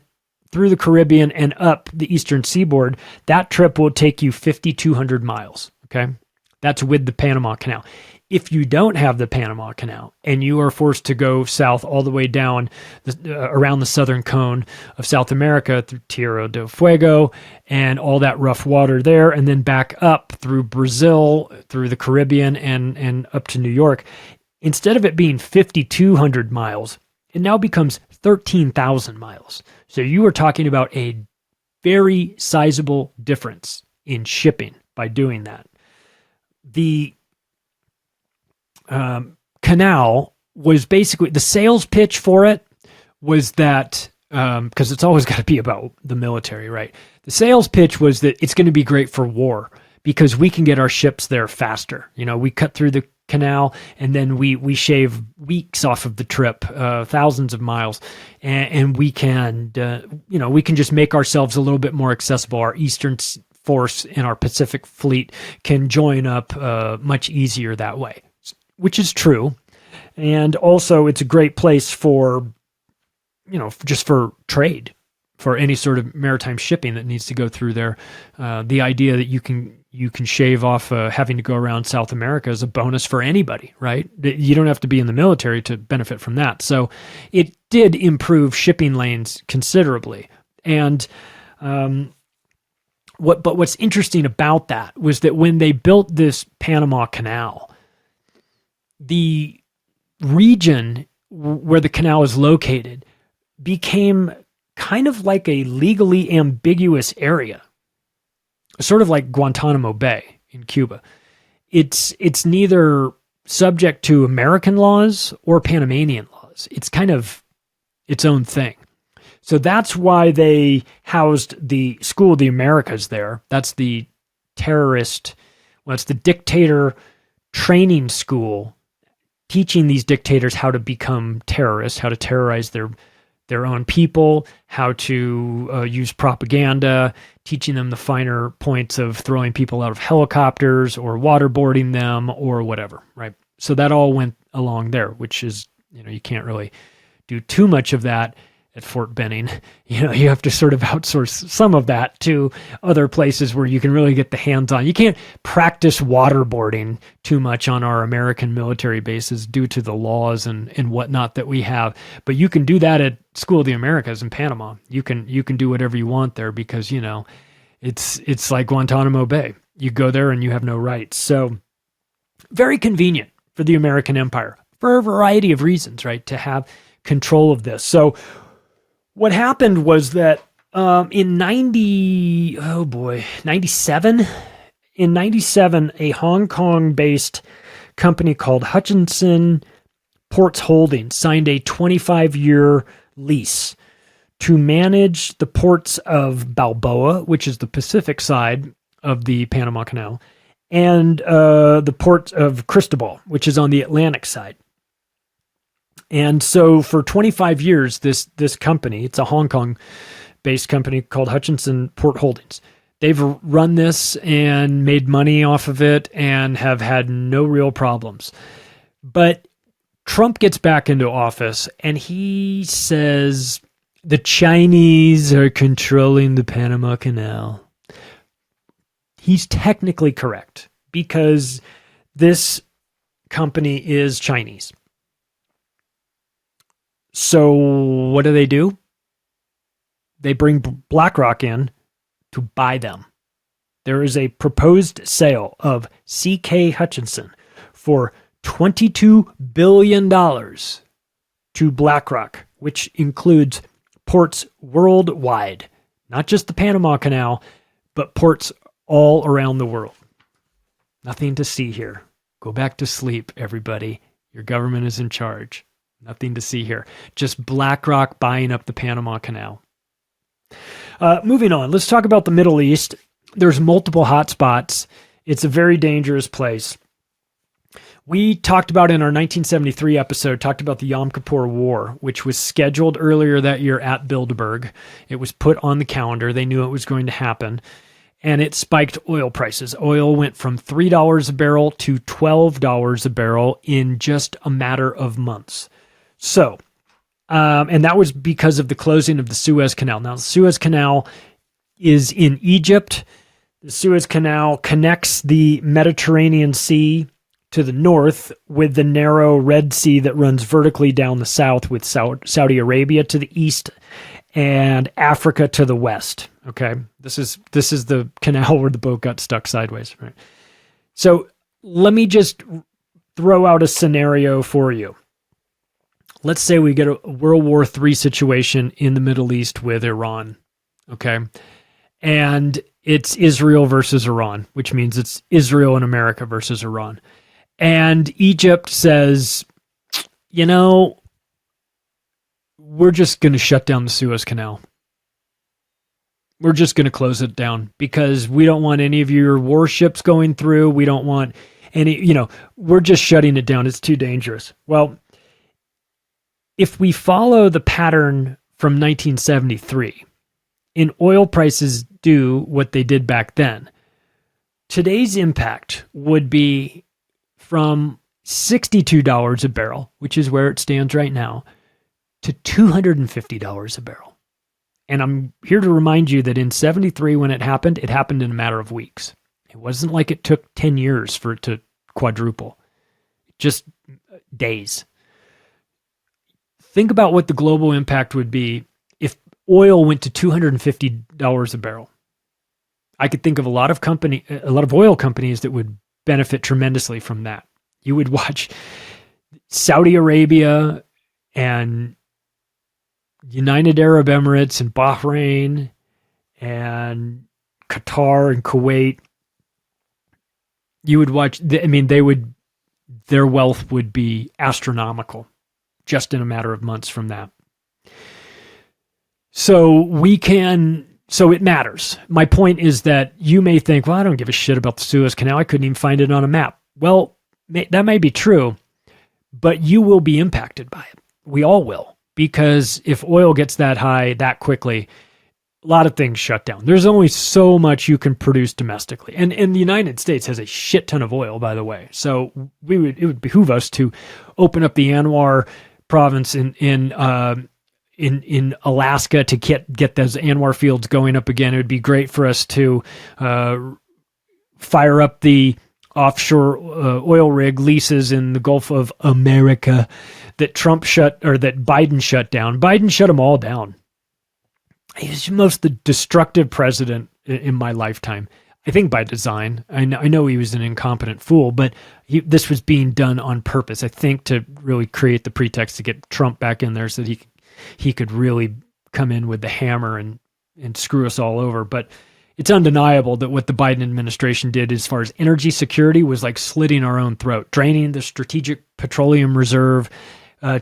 through the Caribbean and up the eastern seaboard, that trip will take you 5,200 miles, okay? That's with the Panama Canal. If you don't have the Panama Canal and you are forced to go south all the way down around the southern cone of South America through Tierra del Fuego and all that rough water there, and then back up through Brazil, through the Caribbean, and up to New York, instead of it being 5,200 miles, it now becomes 13,000 miles. So you are talking about a very sizable difference in shipping by doing that. The canal was basically, the sales pitch for it was that, because it's always got to be about the military, right? The sales pitch was that it's going to be great for war because we can get our ships there faster. You know, we cut through the canal and then we shave weeks off of the trip, thousands of miles, and we can, we can just make ourselves a little bit more accessible. Our Eastern Force and our Pacific Fleet can join up much easier that way, which is true. And also it's a great place for, just for trade, for any sort of maritime shipping that needs to go through there. The idea that you can shave off having to go around South America is a bonus for anybody, right? You don't have to be in the military to benefit from that. So it did improve shipping lanes considerably. And what's interesting about that was that when they built this Panama Canal, the region where the canal is located became kind of like a legally ambiguous area, sort of like Guantanamo Bay in Cuba. It's neither subject to American laws or Panamanian laws. It's kind of its own thing. So that's why they housed the School of the Americas there. That's the it's the dictator training school, teaching these dictators how to become terrorists, how to terrorize their own people, how to use propaganda, teaching them the finer points of throwing people out of helicopters or waterboarding them or whatever, right? So that all went along there, which is, you can't really do too much of that at Fort Benning. You have to sort of outsource some of that to other places where you can really get the hands on. You can't practice waterboarding too much on our American military bases due to the laws and whatnot that we have. But you can do that at School of the Americas in Panama. You can do whatever you want there because, it's like Guantanamo Bay. You go there and you have no rights. So very convenient for the American empire for a variety of reasons, right? To have control of this. So what happened was that in 97, a Hong Kong-based company called Hutchison Ports Holdings signed a 25-year lease to manage the ports of Balboa, which is the Pacific side of the Panama Canal, and the port of Cristobal, which is on the Atlantic side. And so for 25 years, this company, it's a Hong Kong-based company called Hutchison Port Holdings. They've run this and made money off of it and have had no real problems. But Trump gets back into office and he says the Chinese are controlling the Panama Canal. He's technically correct because this company is Chinese. So what do? They bring BlackRock in to buy them. There is a proposed sale of CK Hutchison for $22 billion to BlackRock, which includes ports worldwide, not just the Panama Canal, but ports all around the world. Nothing to see here. Go back to sleep, everybody. Your government is in charge. Nothing to see here. Just BlackRock buying up the Panama Canal. Moving on, let's talk about the Middle East. There's multiple hotspots. It's a very dangerous place. We talked about in our 1973 episode, talked about the Yom Kippur War, which was scheduled earlier that year at Bilderberg. It was put on the calendar. They knew it was going to happen. And it spiked oil prices. Oil went from $3 a barrel to $12 a barrel in just a matter of months. So, and that was because of the closing of the Suez Canal. Now, the Suez Canal is in Egypt. The Suez Canal connects the Mediterranean Sea to the north with the narrow Red Sea that runs vertically down the south with Saudi Arabia to the east and Africa to the west. Okay. This is the canal where the boat got stuck sideways. Right. So let me just throw out a scenario for you. Let's say we get a World War III situation in the Middle East with Iran. Okay. And it's Israel versus Iran, which means it's Israel and America versus Iran. And Egypt says, we're just going to shut down the Suez Canal. We're just going to close it down because we don't want any of your warships going through. We don't want any, we're just shutting it down. It's too dangerous. Well, if we follow the pattern from 1973, and oil prices do what they did back then, today's impact would be from $62 a barrel, which is where it stands right now, to $250 a barrel. And I'm here to remind you that in 73, when it happened in a matter of weeks. It wasn't like it took 10 years for it to quadruple. Just days. Think about what the global impact would be if oil went to $250 a barrel. I could think of a lot of oil companies that would benefit tremendously from that. You would watch Saudi Arabia and United Arab Emirates and Bahrain and Qatar and Kuwait. You would watch, their wealth would be astronomical just in a matter of months from that. So it matters. My point is that you may think, well, I don't give a shit about the Suez Canal. I couldn't even find it on a map. Well, that may be true, but you will be impacted by it. We all will, because if oil gets that high that quickly, a lot of things shut down. There's only so much you can produce domestically. And the United States has a shit ton of oil, by the way. So it would behoove us to open up the Anwar province in Alaska to get those Anwar fields going up again. It would be great for us to fire up the offshore oil rig leases in the Gulf of America that Biden shut down. Biden shut them all down. He's the most destructive president in my lifetime. I think by design. I know he was an incompetent fool, but this was being done on purpose. I think to really create the pretext to get Trump back in there so that he could really come in with the hammer and screw us all over. But it's undeniable that what the Biden administration did as far as energy security was like slitting our own throat, draining the strategic petroleum reserve,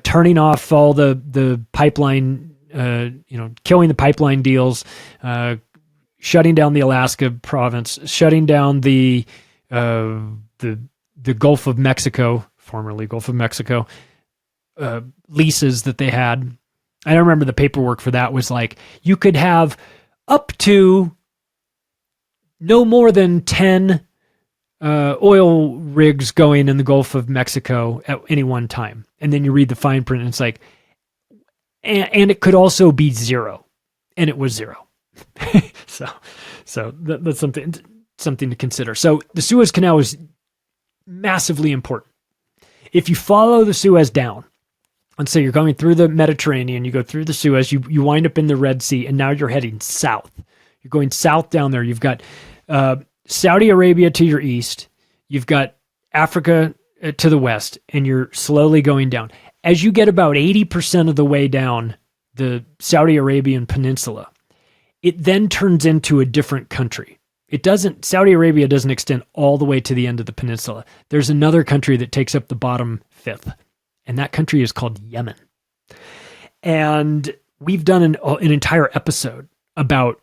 turning off all the pipeline, killing the pipeline deals, shutting down the Alaska province, shutting down the Gulf of Mexico, formerly Gulf of Mexico, leases that they had. I remember the paperwork for that was like, you could have up to no more than 10 oil rigs going in the Gulf of Mexico at any one time. And then you read the fine print and it's like, and it could also be 0. And it was 0. So that's something to consider. So the Suez Canal is massively important. If you follow the Suez down, and so you're going through the Mediterranean, you go through the Suez, you wind up in the Red Sea, and now you're heading south. You're going south down there. You've got Saudi Arabia to your east. You've got Africa to the west, and you're slowly going down. As you get about 80% of the way down the Saudi Arabian peninsula, it then turns into a different country. Saudi Arabia doesn't extend all the way to the end of the peninsula. There's another country that takes up the bottom fifth, and that country is called Yemen. And we've done an entire episode about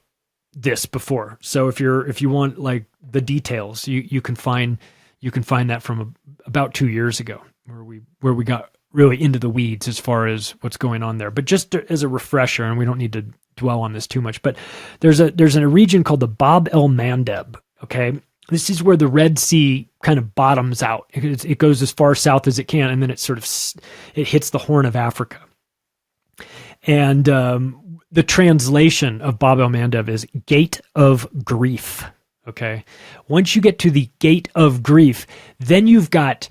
this before. So if you want like the details, you can find that from about 2 years ago where we got really into the weeds as far as what's going on there. But just as a refresher, and we don't need to dwell on this too much, but there's a region called the Bab el-Mandeb. Okay. This is where the Red Sea kind of bottoms out. It goes as far south as it can, and then it hits the Horn of Africa. And the translation of Bab el-Mandeb is Gate of Grief. Okay. Once you get to the Gate of Grief, then you've got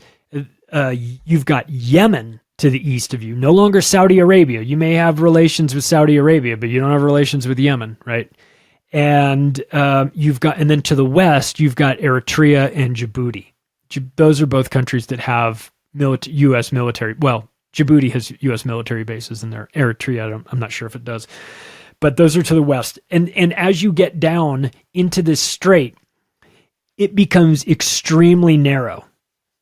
Yemen to the east of you. No longer Saudi Arabia. You may have relations with Saudi Arabia, but you don't have relations with Yemen, right? And and then to the west, you've got Eritrea and Djibouti. Those are both countries that have U.S. military. Well, Djibouti has U.S. military bases in there. Eritrea, I'm not sure if it does. But those are to the west. And as you get down into this strait, it becomes extremely narrow.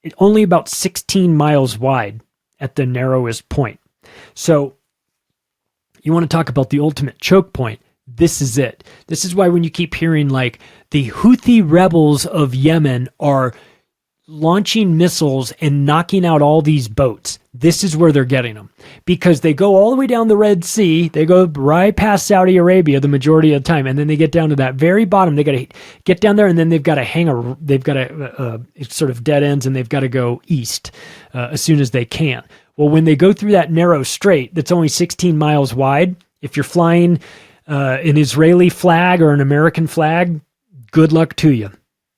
It's only about 16 miles wide at the narrowest point. So you want to talk about the ultimate choke point. This is it. This is why when you keep hearing like the Houthi rebels of Yemen are launching missiles and knocking out all these boats, this is where they're getting them, because they go all the way down the Red Sea. They go right past Saudi Arabia the majority of the time, and then they get down to that very bottom. They got to get down there, and then they've got to it's sort of dead ends, and they've got to go east as soon as they can. Well, when they go through that narrow strait that's only 16 miles wide, if you're flying an Israeli flag or an American flag, good luck to you,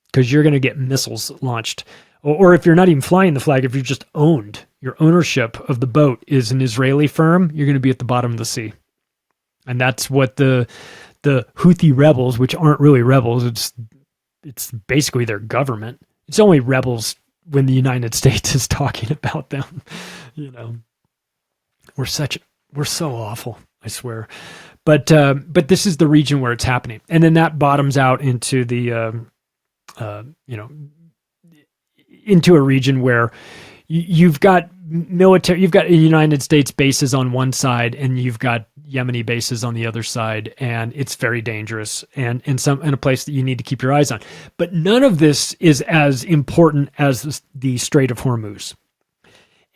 because you're going to get missiles launched. Or if you're not even flying the flag, if you're just owned, your ownership of the boat is an Israeli firm, you're going to be at the bottom of the sea. And that's what the Houthi rebels, which aren't really rebels, it's basically their government. It's only rebels when the United States is talking about them. You know, we're so awful, I swear. But this is the region where it's happening. And then that bottoms out into the into a region where you've got military, you've got United States bases on one side, and you've got Yemeni bases on the other side, and it's very dangerous and in a place that you need to keep your eyes on. But none of this is as important as the Strait of Hormuz.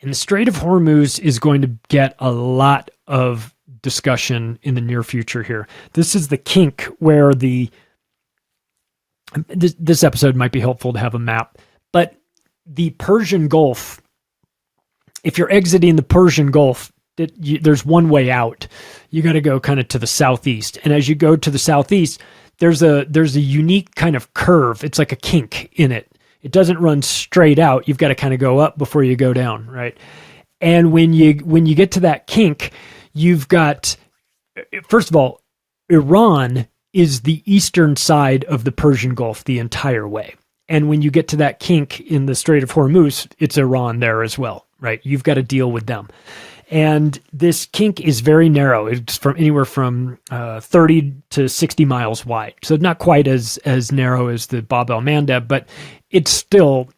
And the Strait of Hormuz is going to get a lot of discussion in the near future here. This is the kink where this episode might be helpful to have a map, but the Persian Gulf, if you're exiting the Persian Gulf, there's one way out. You got to go kind of to the southeast. And as you go to the southeast, there's a unique kind of curve. It's like a kink in it. It doesn't run straight out. You've got to kind of go up before you go down, right? And when you get to that kink, you've got, first of all, Iran is the eastern side of the Persian Gulf the entire way. And when you get to that kink in the Strait of Hormuz, it's Iran there as well, right? You've got to deal with them. And this kink is very narrow. It's from anywhere from 30 to 60 miles wide. So not quite as narrow as the Bab el-Mandeb, but it's still,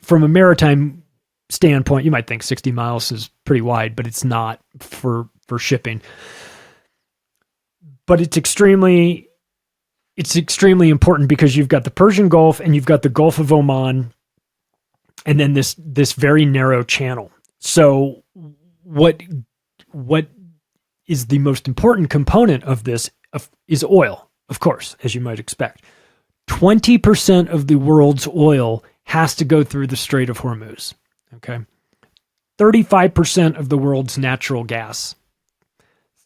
from a maritime standpoint, you might think 60 miles is pretty wide, but it's not for shipping. But it's extremely important because you've got the Persian Gulf and you've got the Gulf of Oman, and then this very narrow channel. So what is the most important component of this is oil, of course, as you might expect. 20% of the world's oil has to go through the Strait of Hormuz. Okay. 35% of the world's natural gas.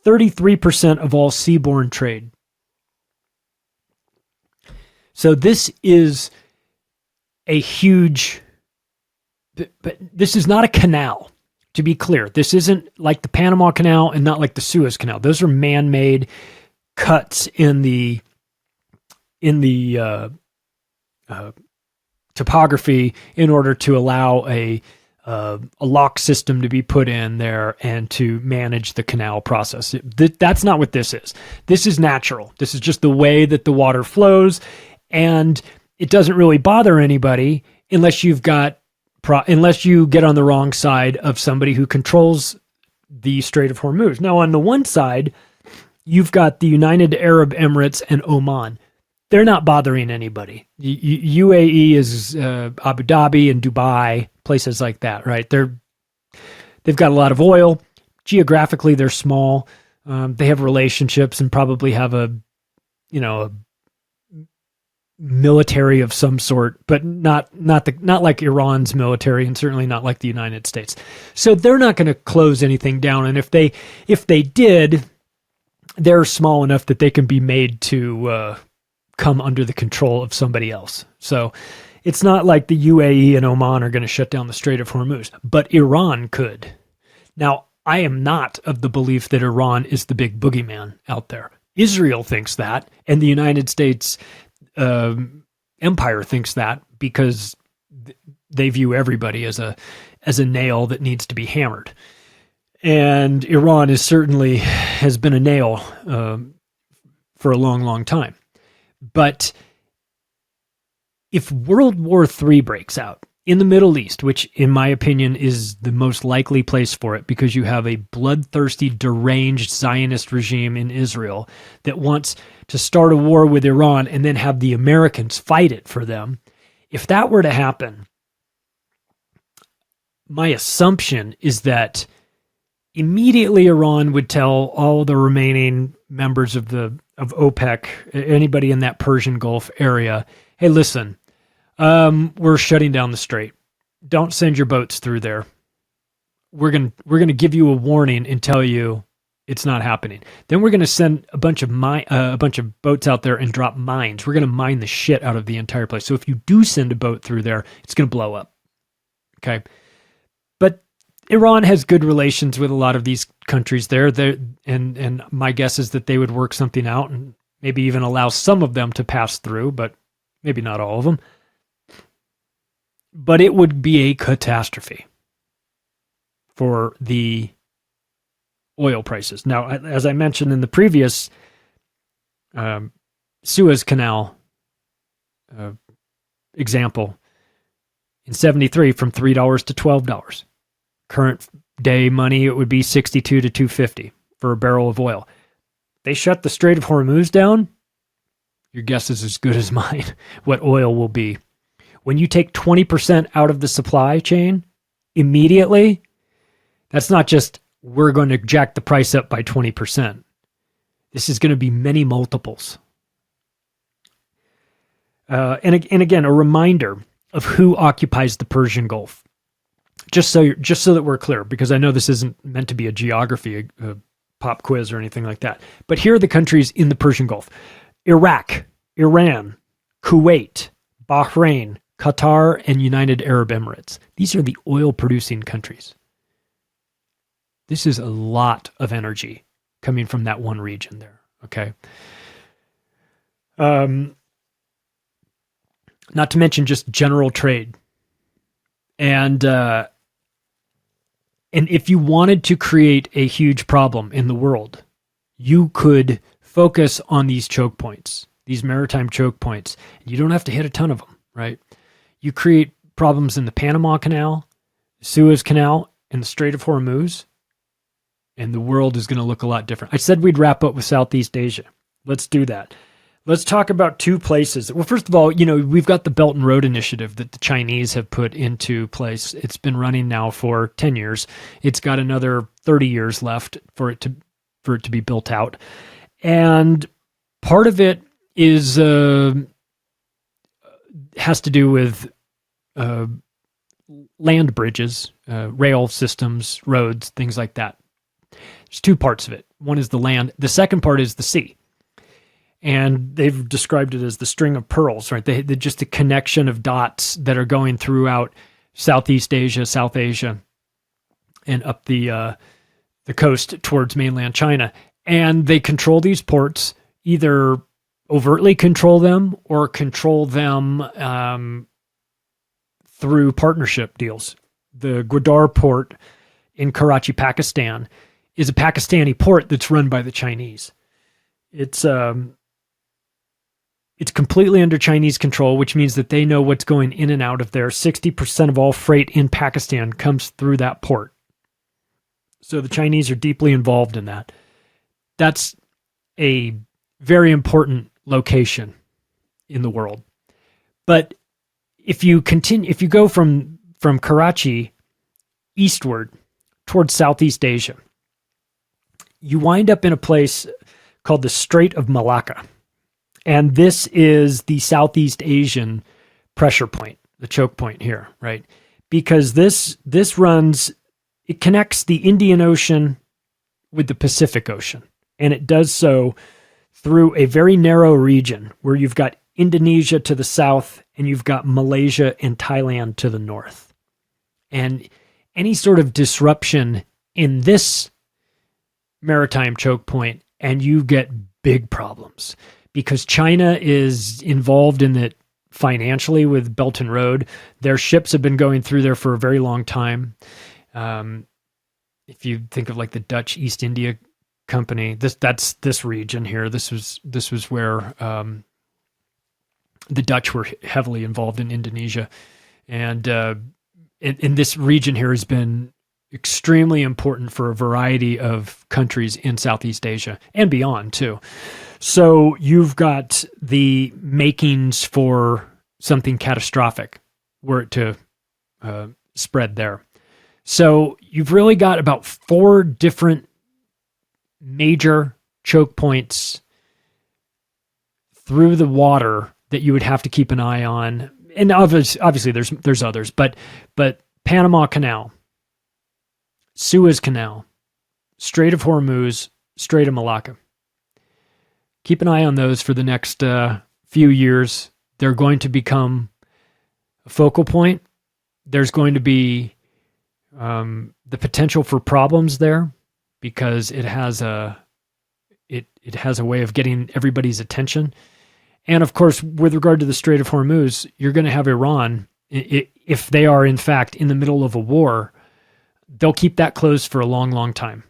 33% of all seaborne trade. So this is a huge, but this is not a canal, to be clear. This isn't like the Panama Canal and not like the Suez Canal. Those are man-made cuts in the topography in order to allow a lock system to be put in there and to manage the canal process. That's not what this is. This is natural. This is just the way that the water flows, and it doesn't really bother anybody unless you get on the wrong side of somebody who controls the Strait of Hormuz. Now, on the one side, you've got the United Arab Emirates and Oman. They're not bothering anybody. UAE is Abu Dhabi and Dubai, places like that, right? They've got a lot of oil. Geographically, they're small. They have relationships and probably have a military of some sort, but not like Iran's military, and certainly not like the United States. So they're not going to close anything down. And if they did, they're small enough that they can be made to come under the control of somebody else. So it's not like the UAE and Oman are going to shut down the Strait of Hormuz, but Iran could. Now, I am not of the belief that Iran is the big boogeyman out there. Israel thinks that, and the United States empire thinks that, because they view everybody as a nail that needs to be hammered. And Iran has been a nail for a long, long time. But if World War III breaks out in the Middle East, which in my opinion is the most likely place for it, because you have a bloodthirsty, deranged Zionist regime in Israel that wants to start a war with Iran and then have the Americans fight it for them. If that were to happen, my assumption is that immediately Iran would tell all the remaining members of OPEC, anybody in that Persian Gulf area, hey, listen, we're shutting down the strait. Don't send your boats through there. We're gonna give you a warning and tell you it's not happening. Then we're gonna send a bunch of boats out there and drop mines. We're gonna mine the shit out of the entire place. So if you do send a boat through there, it's gonna blow up. Okay, but Iran has good relations with a lot of these countries there. And my guess is that they would work something out and maybe even allow some of them to pass through, but maybe not all of them. But it would be a catastrophe for the oil prices. Now, as I mentioned in the previous Suez Canal example, in 73 from $3 to $12. Current day money, it would be $62 to $2.50 for a barrel of oil. They shut the Strait of Hormuz down, your guess is as good as mine what oil will be. When you take 20% out of the supply chain immediately, that's not just we're going to jack the price up by 20%. This is going to be many multiples. And again, a reminder of who occupies the Persian Gulf. Just so that we're clear, because I know this isn't meant to be a geography, a pop quiz or anything like that. But here are the countries in the Persian Gulf: Iraq, Iran, Kuwait, Bahrain, Qatar, and United Arab Emirates. These are the oil-producing countries. This is a lot of energy coming from that one region there, okay? Not to mention just general trade. And if you wanted to create a huge problem in the world, you could focus on these choke points, these maritime choke points. You don't have to hit a ton of them, right? You create problems in the Panama Canal, Suez Canal, and the Strait of Hormuz, and the world is going to look a lot different. I said we'd wrap up with Southeast Asia. Let's do that. Let's talk about two places. Well, first of all, we've got the Belt and Road Initiative that the Chinese have put into place. It's been running now for 10 years. It's got another 30 years left for it to be built out. And part of it is has to do with land bridges, rail systems, roads, things like that. There's two parts of it. One is the land. The second part is the sea. And they've described it as the string of pearls, right? They're just a connection of dots that are going throughout Southeast Asia, South Asia, and up the coast towards mainland China. And they control these ports, either overtly control them or control them through partnership deals. The Gwadar port in Karachi, Pakistan, is a Pakistani port that's run by the Chinese. It's completely under Chinese control, which means that they know what's going in and out of there. 60% of all freight in Pakistan comes through that port. So the Chinese are deeply involved in that. That's a very important location in the world. But if you go from Karachi eastward towards Southeast Asia, you wind up in a place called the Strait of Malacca. And this is the Southeast Asian pressure point, the choke point here, right? Because this it connects the Indian Ocean with the Pacific Ocean. And it does so through a very narrow region where you've got Indonesia to the south and you've got Malaysia and Thailand to the north. And any sort of disruption in this maritime choke point, and you get big problems because China is involved in it financially with Belt and Road. Their ships have been going through there for a very long time. If you think of like the Dutch East India Company, that's this region here. This was where the Dutch were heavily involved in Indonesia, and in this region here has been extremely important for a variety of countries in Southeast Asia and beyond too. So you've got the makings for something catastrophic were it to spread there. So you've really got about 4 different major choke points through the water that you would have to keep an eye on. And obviously there's others, but Panama Canal, Suez Canal, Strait of Hormuz, Strait of Malacca. Keep an eye on those for the next few years. They're going to become a focal point. There's going to be the potential for problems there because it has a way of getting everybody's attention. And of course, with regard to the Strait of Hormuz, you're going to have Iran, if they are in fact in the middle of a war, they'll keep that closed for a long, long time.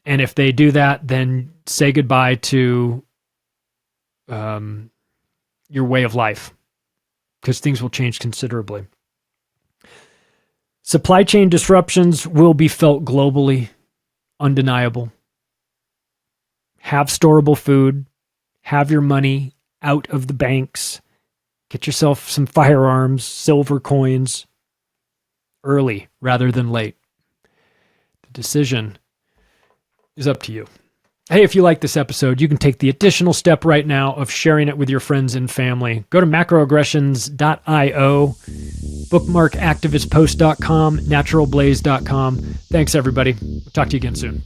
And if they do that, then say goodbye to your way of life, because things will change considerably. Supply chain disruptions will be felt globally, undeniable. Have storable food, have your money out of the banks, get yourself some firearms, silver coins, early rather than late. The decision is up to you. Hey, if you like this episode, you can take the additional step right now of sharing it with your friends and family. Go to macroaggressions.io, bookmark activistpost.com, naturalblaze.com. Thanks, everybody. We'll talk to you again soon.